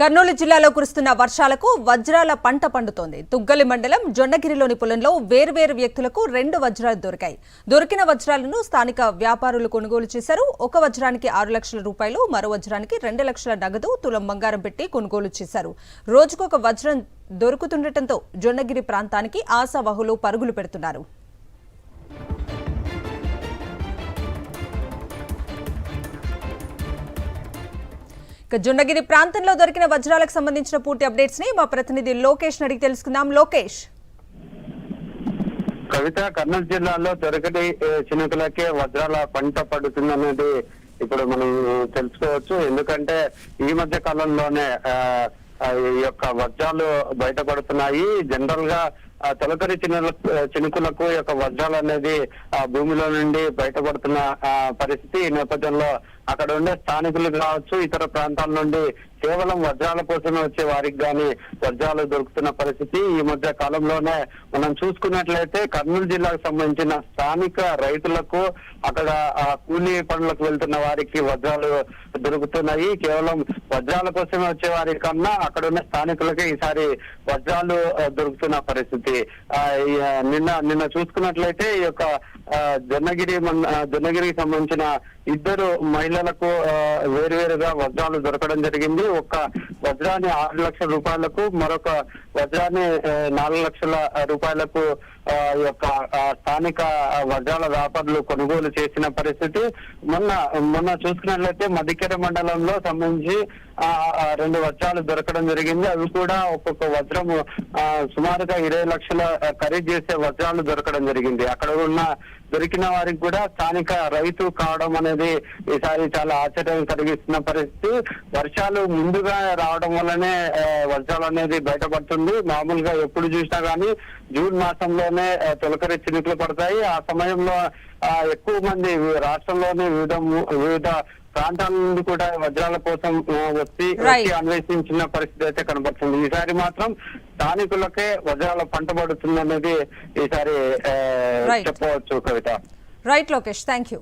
కర్నూలు జిల్లాలో కురుస్తున్న వర్షాలకు వజ్రాల పంట పండుతోంది. తుగ్గలి మండలం జొన్నగిరిలోని పొలంలో వేర్వేరు వ్యక్తులకు 2 వజ్రాలు దొరికాయి. దొరికిన వజ్రాలను స్థానిక వ్యాపారులు కొనుగోలు చేశారు. ఒక వజ్రానికి 6 లక్షల రూపాయలు, మరో వజ్రానికి 2 లక్షల నగదు, తులం బంగారం పెట్టి కొనుగోలు చేశారు. రోజుకొక వజ్రం దొరుకుతుండటంతో జొన్నగిరి ప్రాంతానికి ఆశావహులు పరుగులు పెడుతున్నారు. జొన్నగిరి ప్రాంతంలో దొరికిన వజ్రాలకు సంబంధించిన పూర్తి అప్డేట్స్ ని మా ప్రతినిధి లోకేష్ అడిగి తెలుసుకుందాం. లోకేష్, కవిత, కర్నూలు జిల్లాలో దొరకని చినుకులకే వజ్రాల పంట పడుతుందనేది ఇప్పుడు మనం తెలుసుకోవచ్చు. ఎందుకంటే ఈ మధ్య కాలంలోనే ఈ యొక్క వజ్రాలు బయటపడుతున్నాయి. జనరల్ గా తొలకరి చినుకులకు యొక్క వజ్రాలు అనేది భూమిలో నుండి బయటపడుతున్న పరిస్థితి. ఈ నేపథ్యంలో అక్కడ ఉండే స్థానికులు కావచ్చు, ఇతర ప్రాంతాల నుండి కేవలం వజ్రాల కోసమే వచ్చే వారికి గాని వజ్రాలు దొరుకుతున్న పరిస్థితి. ఈ మధ్య కాలంలోనే మనం చూసుకున్నట్లయితే కర్నూలు జిల్లాకు సంబంధించిన స్థానిక రైతులకు, అక్కడ కూలీ పనులకు వెళ్తున్న వారికి వజ్రాలు దొరుకుతున్నాయి. కేవలం వజ్రాల కోసమే వచ్చే వారి కన్నా అక్కడ ఉన్న స్థానికులకే ఈసారి వజ్రాలు దొరుకుతున్న పరిస్థితి. నిన్న చూసుకున్నట్లయితే ఈ యొక్క జొన్నగిరికి సంబంధించిన 2 మహిళలకు వేరువేరుగా వజ్రాలు దొరకడం జరిగింది. ఒక వజ్రాన్ని 6 లక్షల రూపాయలకు, మరొక వజ్రాన్ని 4 లక్షల రూపాయలకు యొక్క స్థానిక వజ్రాల వ్యాపారులు కొనుగోలు చేసిన పరిస్థితి. మొన్న చూసుకున్నట్లయితే మదికెర మండలంలో సంబంధించి 2 వజ్రాలు దొరకడం జరిగింది. అవి కూడా ఒక్కొక్క వజ్రము సుమారుగా 20 లక్షల ఖరీదు చేసే వజ్రాలు దొరకడం జరిగింది. అక్కడ ఉన్న దొరికిన వారికి కూడా స్థానిక రైతు కావడం అనేది ఈసారి చాలా ఆశ్చర్యం కలిగిస్తున్న పరిస్థితి. వర్షాలు ముందుగా రావడం వల్లనే వజ్రాలు అనేది బయటపడుతుంది. మామూలుగా ఎప్పుడు చూసినా గానీ జూన్ మాసంలోనే తొలకరి చినుకులు పడతాయి. ఆ సమయంలో ఎక్కువ మంది రాష్ట్రంలోని వివిధ ప్రాంతాల నుండి కూడా వజ్రాల కోసం వచ్చి అన్వేషించిన పరిస్థితి అయితే కనబడుతుంది. ఈసారి మాత్రం స్థానికులకే వజ్రాల పంట పడుతుంది అనేది ఈసారి చెప్పవచ్చు. Kavitha. Right Lokesh, thank you.